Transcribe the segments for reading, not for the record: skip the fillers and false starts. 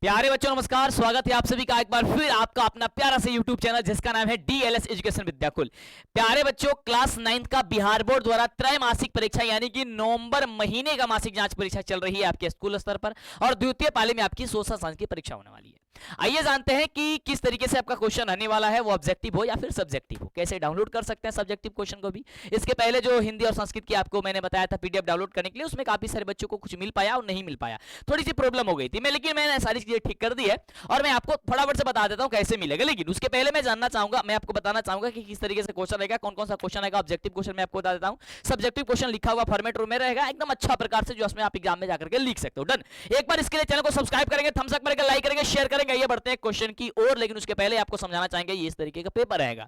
प्यारे बच्चों नमस्कार, स्वागत है आप सभी का एक बार फिर आपका अपना प्यारा सा यूट्यूब चैनल जिसका नाम है डीएलएस एजुकेशन विद्याकुल। प्यारे बच्चों, क्लास 9 का बिहार बोर्ड द्वारा त्रैमासिक परीक्षा यानी कि नवंबर महीने का मासिक जांच परीक्षा चल रही है आपके स्कूल स्तर पर और द्वितीय पाली में आपकी सोशल साइंस की परीक्षा होने वाली है। आइए जानते हैं कि किस तरीके से आपका क्वेश्चन आने वाला है, वो ऑब्जेक्टिव हो या फिर सब्जेक्टिव हो, कैसे डाउनलोड कर सकते हैं सब्जेक्टिव क्वेश्चन को भी। इसके पहले जो हिंदी और संस्कृत की आपको मैंने बताया था पीडीएफ डाउनलोड करने के लिए, उसमें काफी सारे बच्चों को कुछ मिल पाया और नहीं मिल पाया, थोड़ी सी प्रॉब्लम हो गई थी लेकिन मैंने सारी चीजें ठीक कर दी है और मैं आपको फटाफट से बता देता हूं कैसे मिलेगा। लेकिन उसके पहले मैं आपको बताना चाहूंगा कि किस तरीके से क्वेश्चन रहेगा, कौन कौन सा क्वेश्चन रहेगा। ऑब्जेक्टिव क्वेश्चन मैं आपको बता देता हूं, सब्जेक्टिव क्वेश्चन लिखा हुआ फॉर्मेट में रहेगा एकदम अच्छा प्रकार से, जो उसमें आप एग्जाम में जाकर के लिख सकते हो। डन। एक बार इसके लिए चैनल को सब्सक्राइब करेंगे, थम्स अप करेंगे, लाइक करेंगे, शेयर करेंगे। ये बढ़ते हैं क्वेश्चन की ओर, लेकिन उसके पहले आपको समझाना चाहेंगे ये इस तरीके का पेपर रहेगा।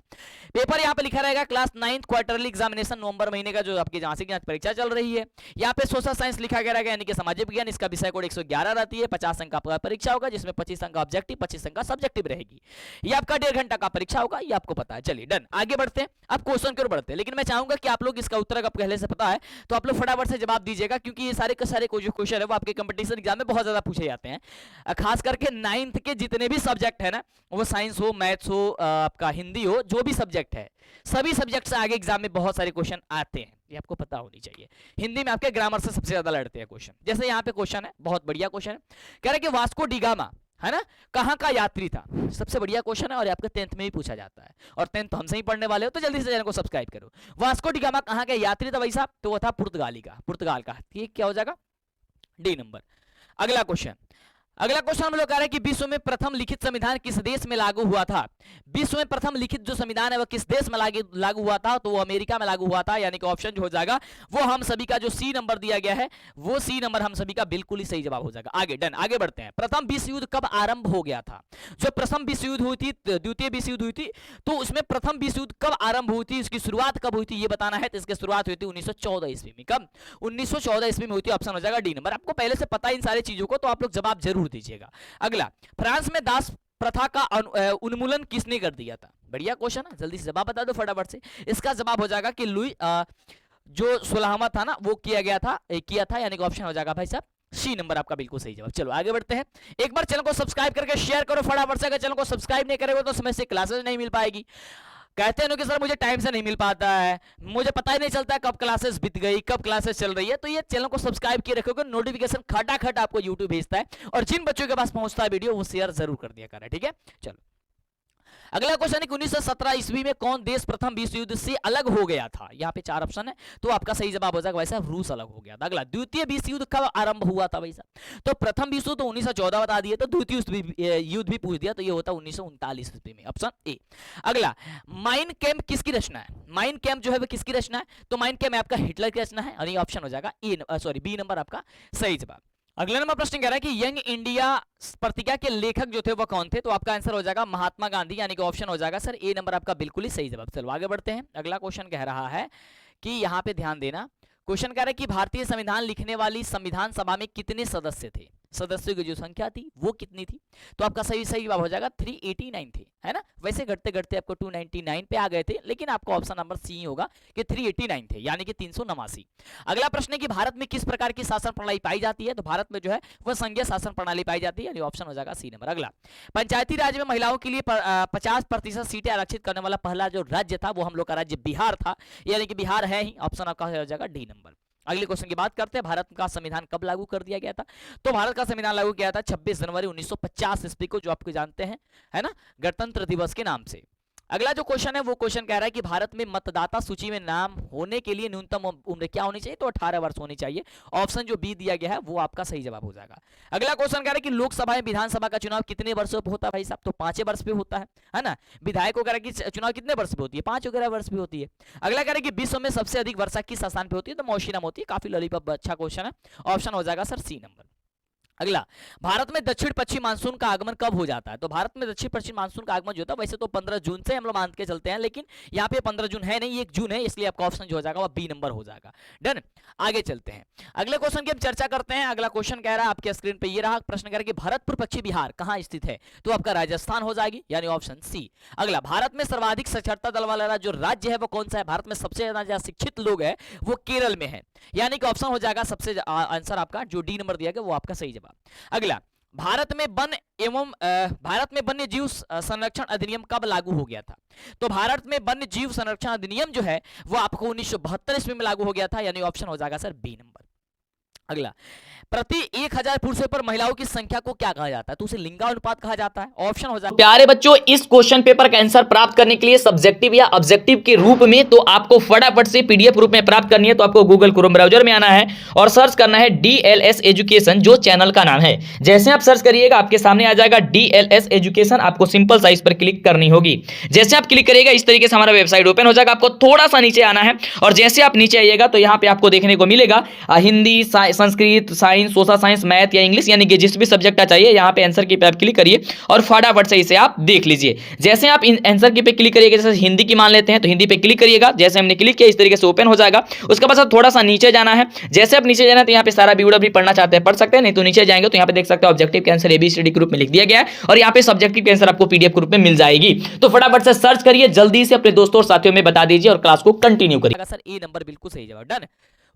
पेपर यहाँ पे लिखा रहेगा क्लास 9 क्वार्टरली एग्जामिनेशन, नवंबर महीने का जो आपकी मासिक जांच परीक्षा चल रही है। यहाँ पे सोशल साइंस लिखा गया रहेगा यानी कि सामाजिक विज्ञान, इसका विषय कोड 111 रहती है। 50 अंक का परीक्षा होगा जिसमें 25 अंक का ऑब्जेक्टिव, 25 अंक का सब्जेक्टिव रहेगी। ये आपका 1.5 घंटा का परीक्षा होगा, ये आपको पता है। चलिए डन, आगे बढ़ते हैं। अब क्वेश्चन की ओर बढ़ते हैं, लेकिन मैं चाहूंगा कि आप लोग इसका उत्तर पहले से पता है तो आप लोग फटाफट से जवाब दीजिएगा, क्योंकि ये सारे के सारे जो क्वेश्चन है वो आपके कंपटीशन एग्जाम में बहुत ज्यादा पूछे जाते हैं। खास करके 9th के जितने भी सब्जेक्ट है ना, वो साइंस हो, मैथ्स हो, आपका हिंदी हो, जो भी सब्जेक्ट है, सभी सब्जेक्ट से आगे एग्जाम में बहुत सारे क्वेश्चन आते हैं, ये आपको पता होनी चाहिए। हिंदी में आपके ग्रामर से सबसे ज्यादा लड़ते हैं क्वेश्चन। जैसे यहाँ पे क्वेश्चन है, बहुत बढ़िया क्वेश्चन है, कह रहे कि वास्को डी गामा है ना कहां का यात्री था। सबसे बढ़िया क्वेश्चन है और आपके 10th में भी पूछा जाता है, और 10th तो हमसे ही पढ़ने वाले हो तो जल्दी से चैनल को सब्सक्राइब करो। वास्को डी गामा कहां का यात्री था भाई साहब, तो वो था पुर्तगाल का। ठीक, क्या हो जाएगा डी नंबर। अगला क्वेश्चन हम लोग कह रहे हैं कि विश्व में प्रथम लिखित संविधान किस देश में लागू हुआ था। विश्व में प्रथम लिखित जो संविधान है वह किस देश में लागू हुआ था, तो वो अमेरिका में लागू हुआ था। यानी कि ऑप्शन जो हो जाएगा वो हम सभी का जो सी नंबर दिया गया है, वो सी नंबर हम सभी का बिल्कुल ही सही जवाब हो जाएगा। आगे डन, आगे बढ़ते हैं। प्रथम विश्व युद्ध कब आरंभ हो गया था। जो प्रथम विश्व युद्ध हुई थी, द्वितीय विश्व युद्ध हुई थी, तो उसमें प्रथम विश्व युद्ध कब आरंभ हुई थी, इसकी शुरुआत कब हुई थी ये बताना है। तो इसकी शुरुआत हुई थी 1914 ईस्वी में। कब? 1914 ईस्वी में हुई थी। ऑप्शन हो जाएगा डी नंबर। आपको पहले से पता है इन सारी चीजों को, तो आप लोग जवाब जरूर दीजिएगा। अगला, फ्रांस में दास प्रथा का उन्मूलन किसने कर दिया था। बढ़िया क्वेश्चन है, जल्दी से जवाब बता दो फटाफट से। इसका जवाब हो जाएगा कि लुई जो 16वां था ना वो किया था, यानी कि ऑप्शन हो जाएगा भाई साहब सी नंबर, आपका बिल्कुल सही जवाब। चलो आगे बढ़ते हैं। एक बार चैनल को सब्सक्राइब करके शेयर करो फटाफट से। अगर चैनल को सब्सक्राइब नहीं करेगा तो समय से क्लासेस नहीं मिल पाएगी। कहते हैं कि सर मुझे टाइम से नहीं मिल पाता है, मुझे पता ही नहीं चलता है कब क्लासेस बीत गई, कब क्लासेस चल रही है। तो ये चैनल को सब्सक्राइब किए रखोगे, नोटिफिकेशन खटाखट आपको यूट्यूब भेजता है, और जिन बच्चों के पास पहुंचता है वीडियो वो शेयर जरूर कर दिया करें, ठीक है। चलो अगला क्वेश्चन है कि 1917 ईस्वी में कौन देश प्रथम विश्व युद्ध से अलग हो गया था। यहाँ पे 4 ऑप्शन है, तो आपका सही जवाब हो जाएगा वैसा रूस अलग हो गया था। अगला, द्वितीय विश्व युद्ध कब आरंभ हुआ था भाई साहब, तो प्रथम विश्व तो 1914 बता दिए, तो द्वितीय युद्ध भी पूछ दिया, तो ये होता 1939 ईस्वी में, ऑप्शन ए। अगला, माइन कैम्प किसकी रचना है। माइन कैम्प जो है वो किसकी रचना है, तो माइन कैम्प आपका हिटलर की रचना है, और ये ऑप्शन हो जाएगा बी नंबर आपका सही जवाब। अगले नंबर प्रश्न कह रहा है कि यंग इंडिया पत्रिका के लेखक जो थे वो कौन थे, तो आपका आंसर हो जाएगा महात्मा गांधी, यानी कि ऑप्शन हो जाएगा सर ए नंबर, आपका बिल्कुल ही सही जवाब। चलो आगे बढ़ते हैं। अगला क्वेश्चन कह रहा है कि यहाँ पे ध्यान देना, क्वेश्चन कह रहा है कि भारतीय संविधान लिखने वाली संविधान सभा में कितने सदस्य थे, सदस्यों की जो संख्या थी वो कितनी थी, तो आपका सही जवाब हो जाएगा 389 थे, है ना। वैसे घटते घटते आपको 299 पे आ गए थे, लेकिन आपको ऑप्शन नंबर सी होगा कि 389 थे, यानी कि 389। अगला प्रश्न है कि भारत में किस प्रकार की शासन प्रणाली पाई जाती है, तो भारत में जो है वह संघीय शासन प्रणाली पाई जाती है, यानी ऑप्शन हो जाएगा सी नंबर। अगला, पंचायती राज में महिलाओं के लिए 50% सीटें आरक्षित करने वाला पहला जो राज्य था वो हम लोग का राज्य बिहार था, यानी कि बिहार है ही, ऑप्शन आपका हो जाएगा डी नंबर। अगले क्वेश्चन की बात करते हैं, भारत का संविधान कब लागू कर दिया गया था, तो भारत का संविधान लागू किया था 26 जनवरी 1950 ईस्वी को, जो आपको जानते हैं, है ना, गणतंत्र दिवस के नाम से। अगला जो क्वेश्चन है वो क्वेश्चन कह रहा है कि भारत में मतदाता सूची में नाम होने के लिए न्यूनतम उम्र क्या होनी चाहिए, तो 18 वर्ष होनी चाहिए। ऑप्शन जो बी दिया गया है वो आपका सही जवाब हो जाएगा। अगला क्वेश्चन कह रहा है कि लोकसभा में विधानसभा का चुनाव कितने वर्षों पे होता है भाई साहब, तो 5 वर्ष पे होता है ना। विधायकों का चुनाव कितने वर्ष पे होती है, 5 वगैरह वर्ष पे होती है। अगला कह रहा है कि विश्व में सबसे अधिक वर्षा किस स्थान पे होती है, तो मौशिनम होती है। काफी लॉलीपॉप अच्छा क्वेश्चन है, ऑप्शन हो जाएगा सर सी नंबर। अगला, भारत में दक्षिण पश्चिम मानसून का आगमन कब हो जाता है, तो भारत में दक्षिण पश्चिम मानसून का आगमन जो होता है वैसे तो 15 जून से हम लोग मान के चलते हैं, लेकिन यहाँ पे 15 जून है नहीं, 1 जून है, इसलिए आपका ऑप्शन जो हो जाएगा वो बी नंबर हो जाएगा। डन, आगे चलते हैं। अगले क्वेश्चन की हम चर्चा करते हैं। अगला क्वेश्चन कह रहा है आपके स्क्रीन पे ये रहा, प्रश्न कह रहा है कि भरतपुर पश्चिम बिहार कहाँ स्थित है, तो आपका राजस्थान हो जाएगी, यानी ऑप्शन सी। अगला, भारत में सर्वाधिक साक्षरता दर वाला जो राज्य है वो कौन सा है, भारत में सबसे ज्यादा शिक्षित लोग है वो केरल में है, यानी कि ऑप्शन हो जाएगा सबसे आंसर आपका जो डी नंबर दिया गया वो आपका सही जवाब। अगला, भारत में वन्य जीव संरक्षण अधिनियम कब लागू हो गया था? तो भारत में वन्य जीव संरक्षण अधिनियम जो है वो आपको 1972 ईस्वी में लागू हो गया था, यानी ऑप्शन हो जाएगा सर बी नंबर। अगला, प्रति 1000 पुरुषों पर महिलाओं की संख्या को क्या कहा जाता है? तो उसे लिंगानुपात कहा जाता है। ऑप्शन हो जाएगा। प्यारे बच्चों, इस क्वेश्चन पेपर का आंसर प्राप्त करने के लिए सब्जेक्टिव या ऑब्जेक्टिव के रूप में तो आपको फटाफट से पीडीएफ रूप में प्राप्त करनी है। तो आपको गूगल क्रोम ब्राउजर में आना है और सर्च करना है डीएलएस एजुकेशन, जो चैनल का नाम है। जैसे आप सर्च करिएगा आपके सामने आ जाएगा डीएलएस एजुकेशन। आपको सिंपल सा इस पर क्लिक करनी होगी। जैसे आप क्लिक करिएगा इस तरीके से हमारा वेबसाइट ओपन हो जाएगा। आपको थोड़ा सा नीचे आना है और जैसे आप नीचे आइएगा तो यहाँ पे आपको देखने को मिलेगा Hindi, Sanskrit, science, social science, math या इंग्लिश, यानी कि जिस भी सब्जेक्ट का चाहिए यहाँ पे आंसर की पे आप क्लिक करिए और फटाफट से इसे आप देख लीजिए। जैसे आप आंसर की पे क्लिक करिएगा, जैसे हिंदी की मान लेते हैं तो हिंदी पे क्लिक करिएगा। जैसे हमने क्लिक किया इस तरीके से ओपन हो जाएगा। उसके बाद थोड़ा सा नीचे जाना है। जैसे आप नीचे जाना है तो यहाँ पे सारा वीडियो भी पढ़ना चाहते हैं पढ़ सकते हैं, नहीं तो नीचे जाएंगे तो यहाँ पे देख सकते हैं ऑब्जेक्टिव के आंसर एबीसीडी के रूप में लिख दिया गया है और यहाँ पे सब्जेक्टिव के आंसर आपको पीडीएफ के रूप में मिल जाएगी। तो फटाफट से सर्च करिए, जल्दी से अपने दोस्तों और साथियों में बता दीजिए और क्लास को कंटिन्यू करिए। सर ए नंबर बिल्कुल सही जवाब। डन।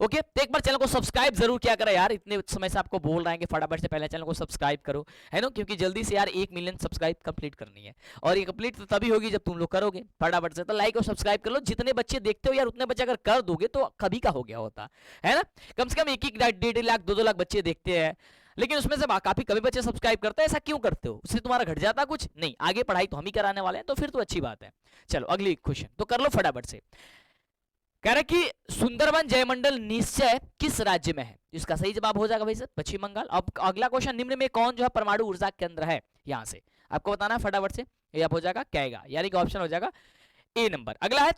ओके, तो एक बार चैनल को सब्सक्राइब जरूर किया करें यार। इतने समय से आपको बोल रहे हैं कि फटाफट से पहले चैनल को सब्सक्राइब करो, है ना, क्योंकि जल्दी से यार 1 मिलियन सब्सक्राइब कंप्लीट करनी है और ये कंप्लीट तो तभी होगी जब तुम लोग करोगे फटाफट से। तो लाइक और सब्सक्राइब कर लो। जितने बच्चे देखते हो यार उतने बच्चे अगर कर दोगे तो कभी का हो गया होता है ना। कम से कम 1-1 लाख 2-2 लाख बच्चे देखते हैं, लेकिन उसमें से काफी कभी बच्चे सब्सक्राइब करते हैं। ऐसा क्यों करते हो? उससे तुम्हारा घट जाता कुछ नहीं? आगे पढ़ाई तो हम ही कराने वाले हैं, तो फिर तो अच्छी बात है। चलो अगली क्वेश्चन तो कर लो फटाफट से। कह रहा कि सुंदरबन जयमंडल निश्चय किस राज्य में है? इसका सही जवाब हो जाएगा भाई सर पश्चिम बंगाल। अब अगला क्वेश्चन, निम्न में कौन जो है परमाणु ऊर्जा केंद्र है? यहां से आपको बताना है फटाफट से। ये आप हो जाएगा कैगा, यानी कि ऑप्शन हो जाएगा ए नंबर। अगला है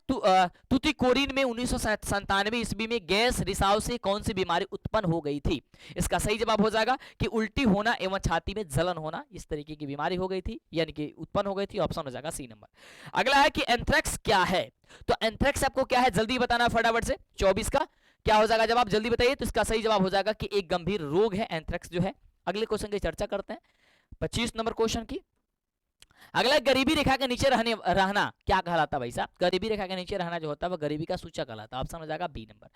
तुतिकोरिन में 1997 ईस्वी में गैस रिसाव से कौन सी बीमारी उत्पन्न हो गई थी? इसका सही जवाब हो जाएगा कि उल्टी होना एवं छाती में जलन होना, इस तरीके की बीमारी हो गई थी, यानी कि उत्पन्न हो गई थी। ऑप्शन हो जाएगा सी नंबर। अगला है कि एंथ्रेक्स क्या है? तो एंथ्रेक्स आपको क्या है जल्दी बताना फटाफट से। 24 का क्या हो जाएगा जवाब? जल्दी बताइए। तो इसका सही जवाब हो जाएगा कि एक गंभीर रोग है एंथ्रेक्स जो है। अगले क्वेश्चन की चर्चा करते हैं, 25 नंबर क्वेश्चन की। अगला, गरीबी रेखा के नीचे रहना क्या कहलाता है भाई साहब? गरीबी रेखा के नीचे रहना जो होता है वो गरीबी का सूचक कहलाता है। ऑप्शन हो जाएगा बी नंबर।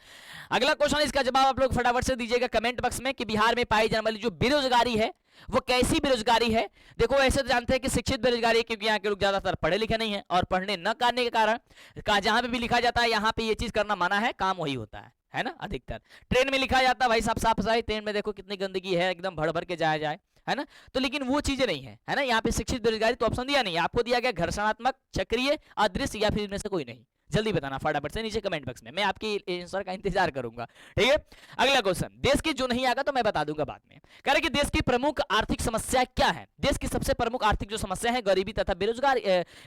अगला क्वेश्चन, इसका जवाब आप लोग फटाफट से दीजिएगा कमेंट बॉक्स में कि बिहार में पाई जाने वाली जो बेरोजगारी है वो कैसी बेरोजगारी है? देखो ऐसे तो जानते हैं कि शिक्षित बेरोजगारी है, क्योंकि यहाँ के लोग ज्यादातर पढ़े लिखे नहीं है और पढ़ने न करने के कारण जहां पे भी लिखा जाता है यहाँ पे ये चीज करना मना है, काम वही होता है ना। अधिकतर ट्रेन में लिखा जाता है भाई साहब साफ सफाई, ट्रेन में देखो कितनी गंदगी है, एकदम भर भर के जाया जाए, है ना। तो लेकिन वो चीजें नहीं है ना। यहाँ पे शिक्षित बेरोजगारी तो ऑप्शन दिया नहीं, आपको दिया गया घर्षणात्मक, चक्रीय, अदृश्य या फिर इनमें से कोई नहीं। जल्दी बताना फटाफट से नीचे कमेंट बॉक्स में, मैं आपकी आंसर का इंतजार करूंगा, ठीक है। अगला क्वेश्चन, देश की जो नहीं आएगा तो मैं बता दूंगा बाद में। कह रहे कि देश की प्रमुख आर्थिक समस्या क्या है? देश की सबसे प्रमुख आर्थिक जो समस्या है गरीबी तथा बेरोजगारी,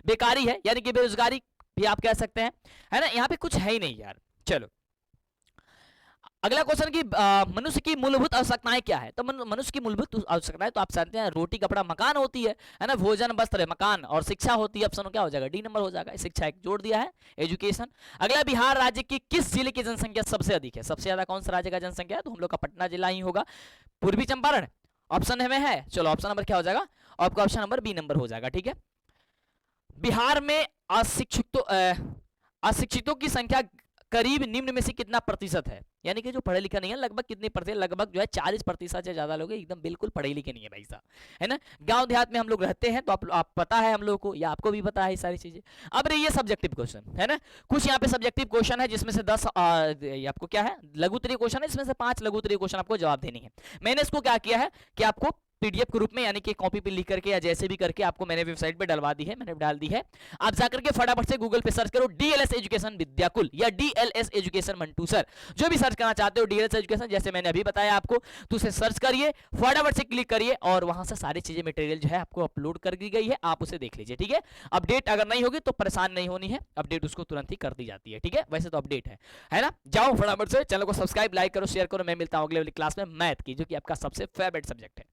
बेकारी है, यानी कि बेरोजगारी भी आप कह सकते हैं, है ना। यहाँ पे कुछ है ही नहीं यार। चलो अगला क्वेश्चन की मनुष्य की मूलभूत आवश्यकताएं क्या है? तो मनुष्य की मूलभूत आवश्यकताएं तो आप जानते हैं रोटी, कपड़ा, मकान होती है ना। भोजन, वस्त्र, मकान और शिक्षा होती है। ऑप्शन क्या हो जाएगा? डी नंबर हो जाएगा। शिक्षा एक जोड़ दिया है, एजुकेशन। अगला, बिहार राज्य की किस जिले की जनसंख्या सबसे अधिक है? सबसे ज्यादा कौन सा राज्य का जनसंख्या है? तो हम लोग का पटना जिला ही होगा। पूर्वी चंपारण ऑप्शन में है। चलो ऑप्शन नंबर क्या हो जाएगा? आपका ऑप्शन नंबर बी नंबर हो जाएगा, ठीक है। बिहार में अशिक्षितों की संख्या करीब निम्न में से कितना प्रतिशत है? यानी कि जो पढ़े लिखे नहीं है लगभग कितने प्रतिशत? लगभग जो है 40% से ज्यादा लोग एकदम बिल्कुल पढ़े लिखे नहीं है भाई साहब, है ना। गांव देहात में हम लोग रहते हैं तो आप पता है हम लोग को, या आपको भी पता है ये सारी चीजें। अब रही ये सब्जेक्टिव क्वेश्चन, है ना। कुछ यहाँ पे सब्जेक्टिव क्वेश्चन है जिसमें से 10 आपको क्या है लघु उत्तरीय क्वेश्चन है, इसमें से 5 लघु उत्तरीय क्वेश्चन आपको जवाब देनी है। मैंने इसको क्या किया है कि आपको पीडीएफ के रूप में, यानी कि कॉपी पे लिख करके या जैसे भी करके आपको मैंने वेबसाइट पे डलवा दी है, मैंने डाल दी है। आप जाकर के फटाफट से गूगल पे सर्च करो डीएलएस एजुकेशन विद्याकुल या डीएलएस एजुकेशन मंटू सर, जो भी सर्च करना चाहते हो डीएलएस एजुकेशन, जैसे मैंने अभी बताया आपको, तो उसे सर्च करिए, फटाफट से क्लिक करिए और वहां से सारी चीजें मटेरियल जो है आपको अपलोड कर दी गई है, आप उसे देख लीजिए, ठीक है। अपडेट अगर नहीं होगी तो परेशान नहीं होनी है, अपडेट उसको तुरंत ही कर दी जाती है, ठीक है। वैसे तो अपडेट है ना। जाओ फटाफट से चैनल को सब्सक्राइब, लाइक करो, शेयर करो। मैं मिलता हूं अगले वाली क्लास में मैथ की, जो कि आपका सबसे फेवरेट सब्जेक्ट है।